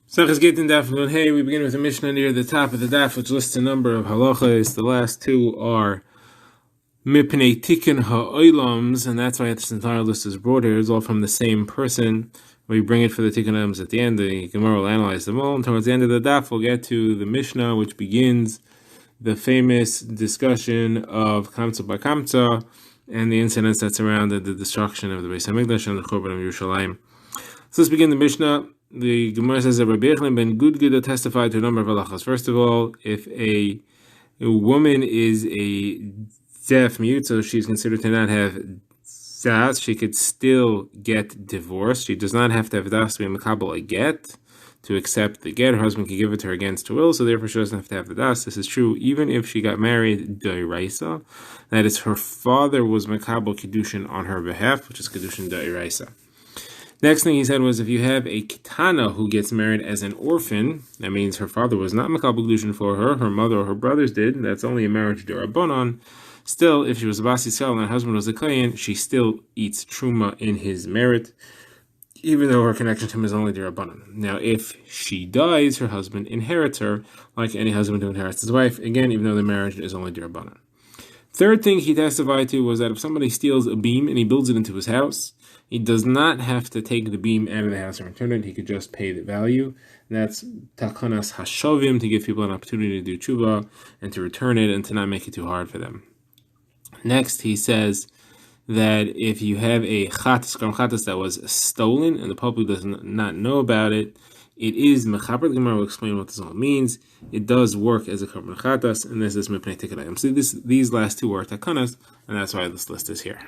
Gittin Daf. Hey, we begin with a Mishnah near the top of the Daf, which lists a number of halachas. The last two are Mipnei Tikkun Ha'olams, and that's why this entire list is brought here. It's all from the same person. We bring it for the Tikkun Ha'olams at the end. The Gemara will analyze them all, and towards the end of the Daf, we'll get to the Mishnah, which begins the famous discussion of Kamsa by Kamsa and the incidents that surrounded the destruction of the Beis Hamikdash and the Churban of Yerushalayim. So let's begin the Mishnah. The Gemara says that Rabbi Yechon ben Gudgida testified to a number of halachas. First of all, if a woman is a deaf mute, so she's considered to not have das, she could still get divorced. She does not have to have das to be makabel a get, to accept the get. Her husband can give it to her against her will, so therefore she doesn't have to have the das. This is true even if she got married d'oraisa. That is, her father was makabel kiddushin on her behalf, which is kiddushin d'oraisa. Next thing he said was, if you have a kitana who gets married as an orphan, that means her father was not makabel kiddushin for her, her mother or her brothers did. That's only a marriage d'Rabbanan. Still, if she was a bas Yisrael and her husband was a kohen, she still eats truma in his merit, even though her connection to him is only d'Rabbanan. Now, if she dies, her husband inherits her, like any husband who inherits his wife, again, even though the marriage is only d'Rabbanan. Third thing he testified to was that if somebody steals a beam and he builds it into his house, he does not have to take the beam out of the house and return it. He could just pay the value. That's takanas hashovim, to give people an opportunity to do tshuva and to return it and to not make it too hard for them. Next, he says that if you have a chatas that was stolen and the public does not know about it, it is mechaber. The Gemara will explain what this all means. It does work as a korban chatas, and this is mipnei tikkun. So these last two are takanas, and that's why this list is here.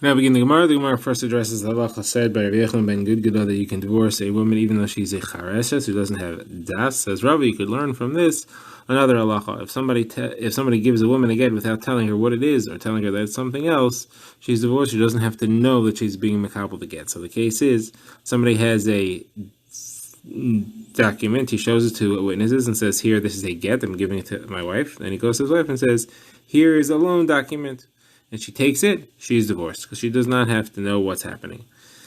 Now begin the Gemara. The Gemara first addresses the halacha said by Rabbi Yechon ben Gudgida that you can divorce a woman even though she's a chareshes who doesn't have das. Says Rabbi, you could learn from this another halacha. If somebody gives a woman a get without telling her what it is or telling her that it's something else, she's divorced. She doesn't have to know that she's being makabel the get. So the case is, somebody has a document, he shows it to witnesses and says, here, this is a get, I'm giving it to my wife. Then he goes to his wife and says, here is a loan document. And she takes it, she's divorced, because she does not have to know what's happening.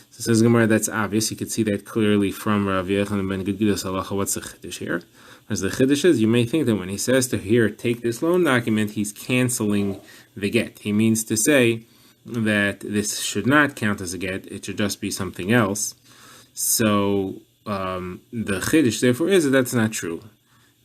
So says Gemara, that's obvious. You could see that clearly from Rav Yechon ben Gudgida's halacha. What's the chiddush here? As the chiddush is, you may think that when he says to here, take this loan document, he's canceling the get. He means to say that this should not count as a get, it should just be something else. So the chiddush therefore is that that's not true.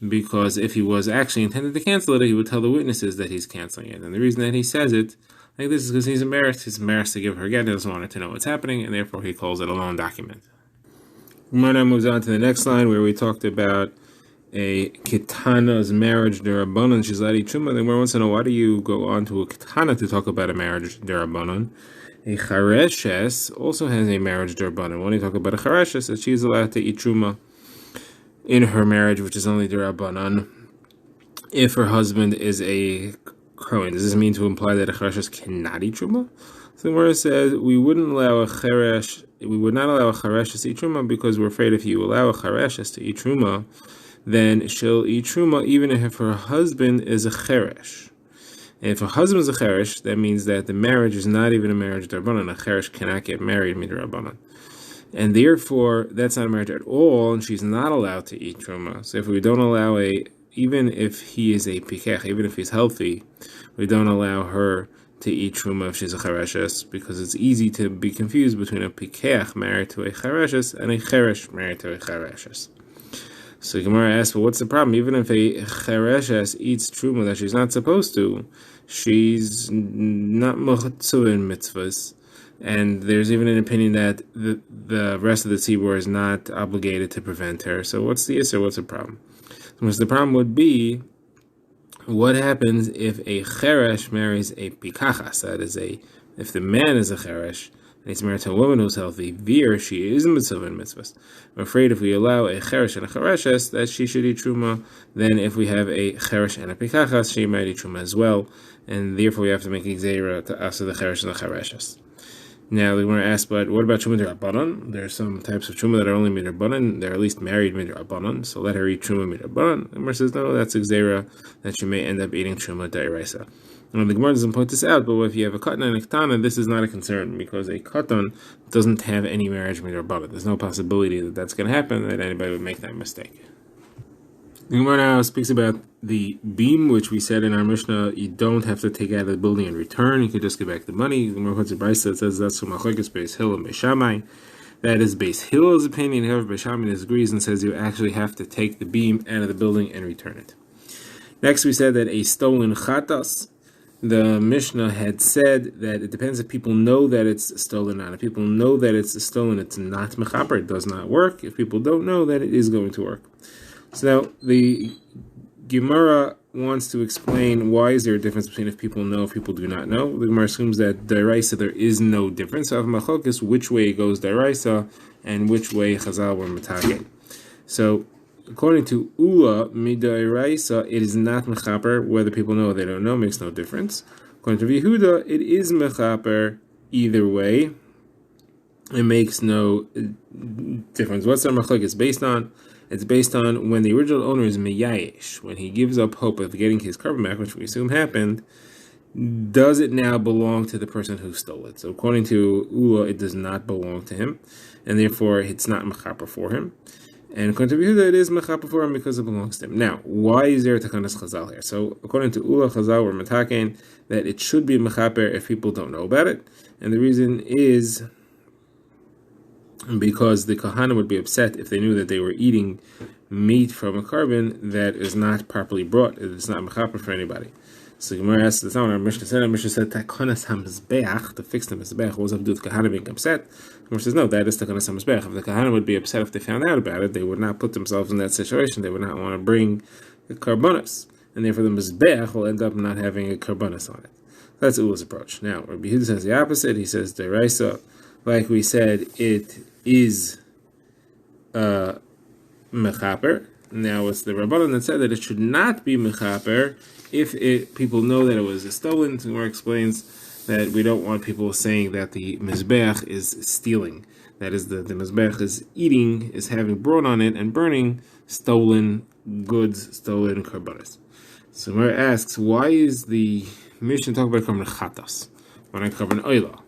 Because if he was actually intended to cancel it, he would tell the witnesses that he's canceling it. And the reason that he says it like this is because he's embarrassed. He's embarrassed to give her a get. He doesn't want her to know what's happening, and therefore he calls it a loan document. Gemara moves on to the next line where we talked about a kitana's marriage d'Rabbanan. She's ladi truma. Then wants to know, why do you go on to a kitana to talk about a marriage d'Rabbanan? A chareshes also has a marriage d'Rabbanan. When you talk about a chareshes, that she's allowed to eat truma in her marriage, which is only d'Rabbanan, if her husband is a kohen. Does this mean to imply that a chareshes cannot eat truma? So where it says we would not allow a chareshes to eat truma because we're afraid if you allow a chareshes to eat truma, then she'll eat truma even if her husband is a cheresh. And if her husband is a cheresh, that means that the marriage is not even a marriage d'Rabbanan. A cheresh cannot get married midrabbanan. And therefore, that's not a marriage at all, and she's not allowed to eat truma. So if we don't allow even if he is a pikech, even if he's healthy, we don't allow her to eat truma if she's a chareshes, because it's easy to be confused between a pikech married to a chareshes and a cheresh married to a chareshes. So Gemara asks, well, what's the problem? Even if a chereshes eats truma that she's not supposed to, she's not mechutzu in mitzvahs. And there's even an opinion that the rest of the tzibur is not obligated to prevent her. So what's the issue? What's the problem? Because the problem would be, what happens if a cheresh marries a pikachas? That is, if the man is a cheresh and he's married to a woman who's healthy, she is mitzvah in mitzvahs. I'm afraid if we allow a cheresh and a chereshes that she should eat truma, then if we have a cheresh and a pikachas, she might eat truma as well, and therefore we have to make a gzeira to us of the cheresh and the chereshes. Now we want to ask, but what about truma midrabbanan? There are some types of truma that are only midrabbanan. They're at least married midrabbanan, so let her eat truma midrabbanan. And Gemara says no, that's a gzeira that she may end up eating truma d'oraisa. And the Gemara doesn't point this out, but if you have a katan and a ketana, this is not a concern, because a katan doesn't have any marriage midrabanan. There's no possibility that that's going to happen, that anybody would make that mistake. The Gemara now speaks about the beam, which we said in our Mishnah, you don't have to take out of the building and return, you could just give back the money. The Gemara quotes a brayso that says that's from Machlokes Beis Hillel and Beis Shammai. That is Beis Hillel's opinion. However, Beis Shammai disagrees and says you actually have to take the beam out of the building and return it. Next, we said that a stolen chatas, the Mishnah had said that it depends if people know that it's stolen or not. If people know that it's stolen, it's not mechaper, it does not work. If people don't know, that it is going to work. So now, the Gemara wants to explain why is there a difference between if people know, if people do not know. The Gemara assumes that deraisa there is no difference. So machlokes, which way goes deraisa and which way Chazal were matagin. So according to Ula midaraisa, it is not mechaper whether people know or they don't know, makes no difference. According to Yehuda, it is mechaper either way. It makes no difference. What's the machlokes based on? It's based on when the original owner is miyayish, when he gives up hope of getting his carbon back, which we assume happened, does it now belong to the person who stole it? So according to Ula, it does not belong to him, and therefore it's not mechaper for him. And according to Yehuda, it is mechaper for him because it belongs to him. Now, why is there a takanas chazal here? So according to Ula, chazal were mataken that it should be mechaper if people don't know about it, and the reason is because the Kahana would be upset if they knew that they were eating meat from a carbon that is not properly brought. It is not mechaper for anybody. So Gemara asks, that's not what our Mishnah said, Takonas HaMizbeach, to fix the Mizbeach, what was up to do with Kahana being upset? Gemara says, no, that is Takonas HaMizbeach. If the Kahana would be upset if they found out about it, they would not put themselves in that situation. They would not want to bring the karbonos. And therefore the Mizbeach will end up not having a karbonos on it. That's Ula's approach. Now, Rabbi Yehuda says the opposite. He says, Deraisa, like we said, it is mechaper. Now it's the Rabbanan that said that it should not be mechaper if people know that it was stolen. The Gemara explains that we don't want people saying that the mizbeach is stealing. That is, the mizbeach is eating, is having brought on it and burning stolen goods, stolen karbanis. So Gemara asks, why is the Mishnah talking about carbon chatas, when I carbon oila?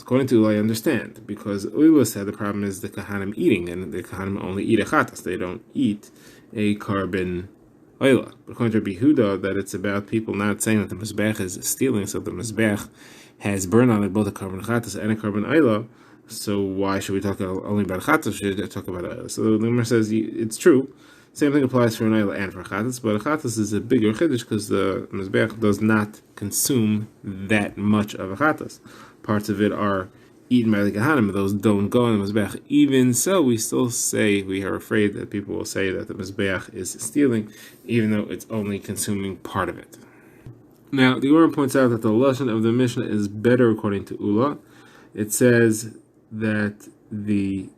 According to Ula, I understand, because Ula said the problem is the Kahanim eating, and the Kahanim only eat a chatas, they don't eat a carbon oila. But according to Rabbi Yehuda, that it's about people not saying that the Mizbeach is stealing, so the Mizbeach has burned on it both a carbon chatas and a carbon oila, so why should we talk only about chatas, should we talk about oila? So the Gemara says it's true, same thing applies for an oila and for chatas, but a chatas is a bigger chiddush because the Mizbeach does not consume that much of a chatas. Parts of it are eaten by the Gehanim, those don't go on the Mizbeach. Even so, we still say, we are afraid that people will say that the Mizbeach is stealing, even though it's only consuming part of it. Now, the Gemara points out that the Lashon of the Mishnah is better according to Ula. It says that the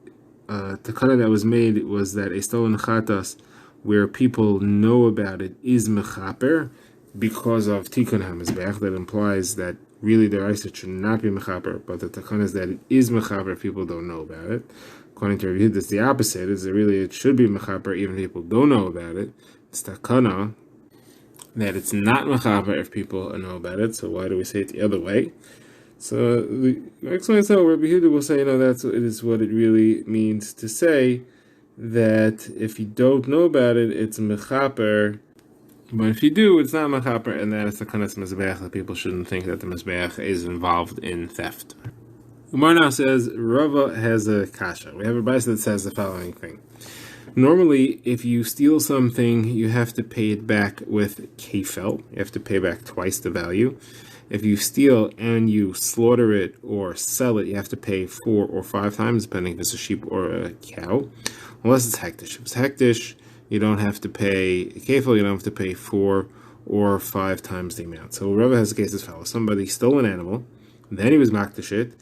takana that was made was that a stolen chatas, where people know about it, is mechaper, because of Tikkun HaMizbeach, that implies that really the Raisa should not be mechaper, but the takana is that it is mechaper if people don't know about it. According to Rabbi Yehuda, it's the opposite, is that really it should be mechaper even if people don't know about it. It's takana that it's not mechaper if people know about it, so why do we say it the other way? So the explain so Rabbi Yehuda will say, it is what it really means to say that if you don't know about it, it's mechaper, but if you do, it's not mechaper, and that is the kind of mizbeach that people shouldn't think that the mizbeach is involved in theft. Umar now says Rava has a kasha. We have a brayso that says the following thing. Normally, if you steal something, you have to pay it back with kefel. You have to pay back twice the value. If you steal and you slaughter it or sell it, you have to pay 4 or 5 times, depending if it's a sheep or a cow. Unless it's hektish. If it's hektish, you don't have to pay kefil, you don't have to pay 4 or 5 times the amount. So Rava has a case as follows. Somebody stole an animal, then he was makdish it,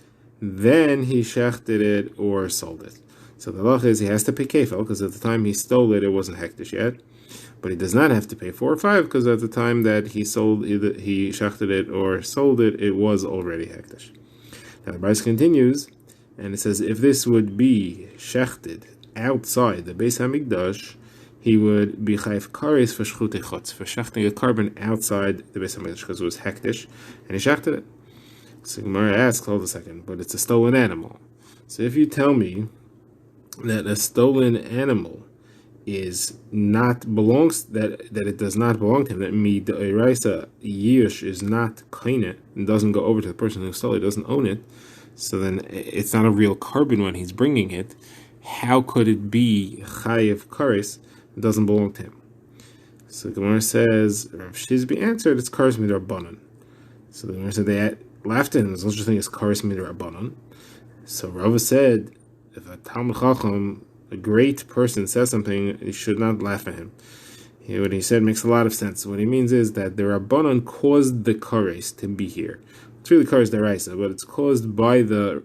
then he shechted it or sold it. So the halach is he has to pay kefil, because at the time he stole it, it wasn't hektish yet. But he does not have to pay 4 or 5, because at the time that he shechted it or sold it, it was already hektish. Now the brayso continues, and it says if this would be shechted outside the Beis Hamikdash, he would be chayv kares for shchutei chutz, for shachting a carbon outside the Beis Hamikdash, because it was hektish, and he shachted it. So Gemara asks, hold a second, but it's a stolen animal. So if you tell me that a stolen animal is not belongs that it does not belong to him, that midairaisa yish is not kaina and doesn't go over to the person who stole it, doesn't own it, so then it's not a real carbon when he's bringing it. How could it be chayiv kares? It doesn't belong to him. So Gemara says, Rav Shizbi answered, it's kares midrabanan. So the Gemara said they laughed at him. There's no such thing as kares midrabanan. So Rava said, if a Talmud Chacham, a great person, says something, you should not laugh at him. What he said makes a lot of sense. What he means is that the Rabbanan caused the kares to be here. It's really kares deraisa, but it's caused by the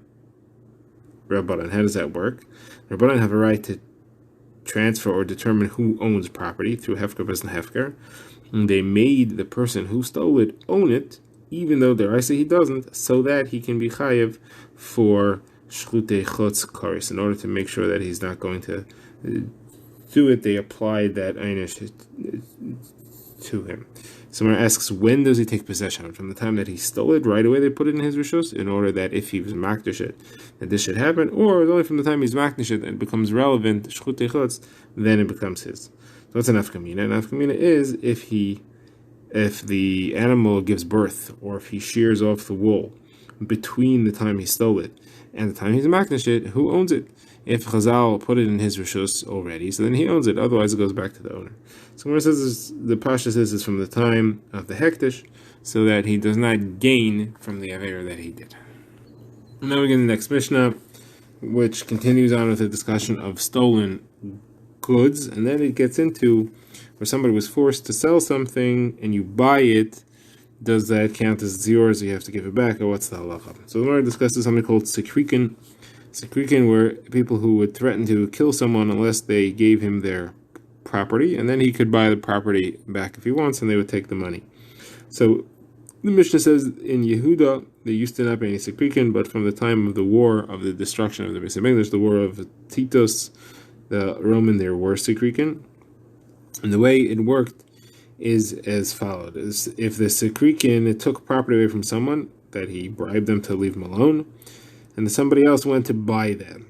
Rabbanan. How does that work? The Rabbanan have a right to transfer or determine who owns property through hefker b'zn hefker. And they made the person who stole it own it, even though deraisa he doesn't, so that he can be chayiv for shchutei chutz kares. In order to make sure that he's not going to do it, they applied that einish to him. Someone asks, when does he take possession? From the time that he stole it, right away they put it in his rishus, in order that if he was makdish it, that this should happen, or only from the time he's makdish it and it becomes relevant, shchutei chutz, then it becomes his. So what's an nafkamina? An nafkamina is if the animal gives birth, or if he shears off the wool between the time he stole it and the time he's makdish it, who owns it? If Chazal put it in his rishus already, so then he owns it. Otherwise, it goes back to the owner. So when it says the Pasha says is from the time of the hektish, so that he does not gain from the avera that he did. And now we get the next Mishnah, which continues on with the discussion of stolen goods, and then it gets into where somebody was forced to sell something and you buy it. Does that count as yours? You have to give it back, or what's the halacha? So the Gemara discusses something called sikrikin. Sikrikin were people who would threaten to kill someone unless they gave him their property, and then he could buy the property back if he wants, and they would take the money. So the Mishnah says in Yehuda there used to not be any Sikrikin, but from the time of the war of the destruction of the Beis Hamikdash, the war of Titus, the Roman, there were Sikrikin. And the way it worked is as followed: if the Sikrikin took property away from someone, that he bribed them to leave him alone, and somebody else went to buy them.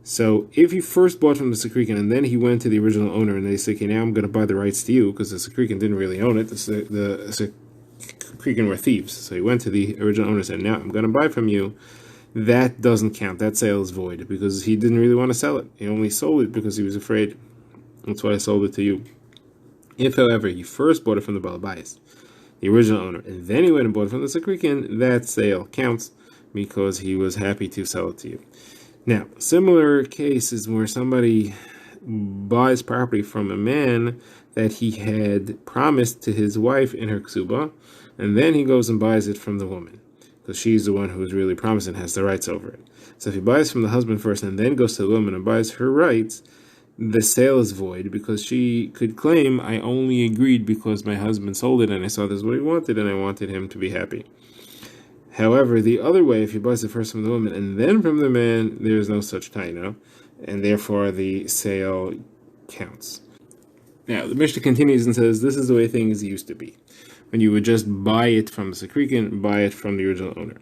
So if he first bought from the Sikrikin and then he went to the original owner and they say, okay, now I'm going to buy the rights to you, because the Sikrikin didn't really own it, the Sikrikin were thieves. So he went to the original owner and said, now I'm going to buy from you. That doesn't count. That sale is void, because he didn't really want to sell it. He only sold it because he was afraid. That's why I sold it to you. If, however, he first bought it from the Balabayas, the original owner, and then he went and bought it from the Sikrikin, that sale counts because he was happy to sell it to you. Now, similar case is where somebody buys property from a man that he had promised to his wife in her ksuba, and then he goes and buys it from the woman, because she's the one who is really promised and has the rights over it. So if he buys from the husband first and then goes to the woman and buys her rights, the sale is void, because she could claim, I only agreed because my husband sold it and I saw this is what he wanted and I wanted him to be happy. However, the other way, if he buys it first from the woman and then from the man, there is no such taina, and therefore the sale counts. Now, the Mishnah continues and says, this is the way things used to be, when you would just buy it from the Sikrikin, buy it from the original owner.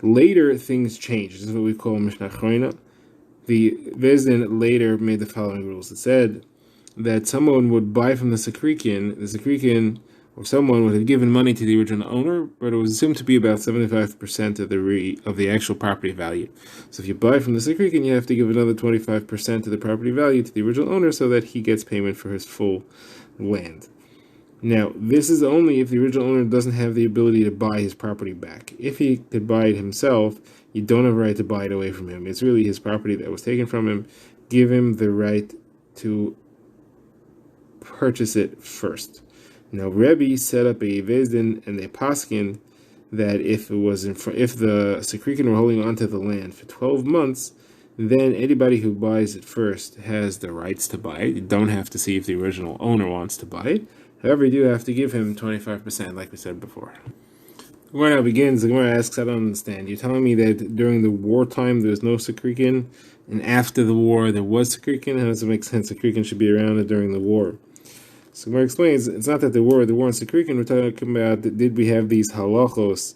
Later, things changed. This is what we call Mishnah Chroina. The Bezdin later made the following rules. It said that someone would buy from the Sikrikin, or someone would have given money to the original owner, but it was assumed to be about 75% of the actual property value. So if you buy from the Sikrikin, you have to give another 25% of the property value to the original owner so that he gets payment for his full land. Now, this is only if the original owner doesn't have the ability to buy his property back. If he could buy it himself, you don't have a right to buy it away from him. It's really his property that was taken from him. Give him the right to purchase it first. Now, Rebbe set up a Vezdin and a Paskin that if the Sikrikin were holding onto the land for 12 months, then anybody who buys it first has the rights to buy it. You don't have to see if the original owner wants to buy it. However, you do have to give him 25%, like we said before. The Gemara now begins. The Gemara asks, I don't understand. You're telling me that during the wartime there was no Sikrikin, and after the war there was Sekrikin. How does it make sense Sekrikin should be around during the war? So Gemara explains, it's not that there were in Sekrikin, we're talking about, did we have these halachos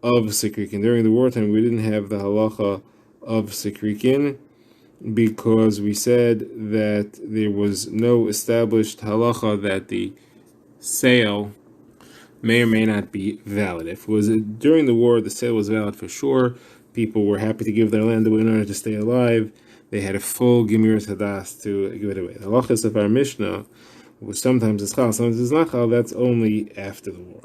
of Sekrikin? During the wartime, we didn't have the halacha of Sekrikin, because we said that there was no established halacha that the sale may or may not be valid. If it was during the war, the sale was valid for sure. People were happy to give their land away in order to stay alive. They had a full Gemiras Hadas to give it away. The halachas of our Mishnah, which sometimes is chal, sometimes is not chal, that's only after the war.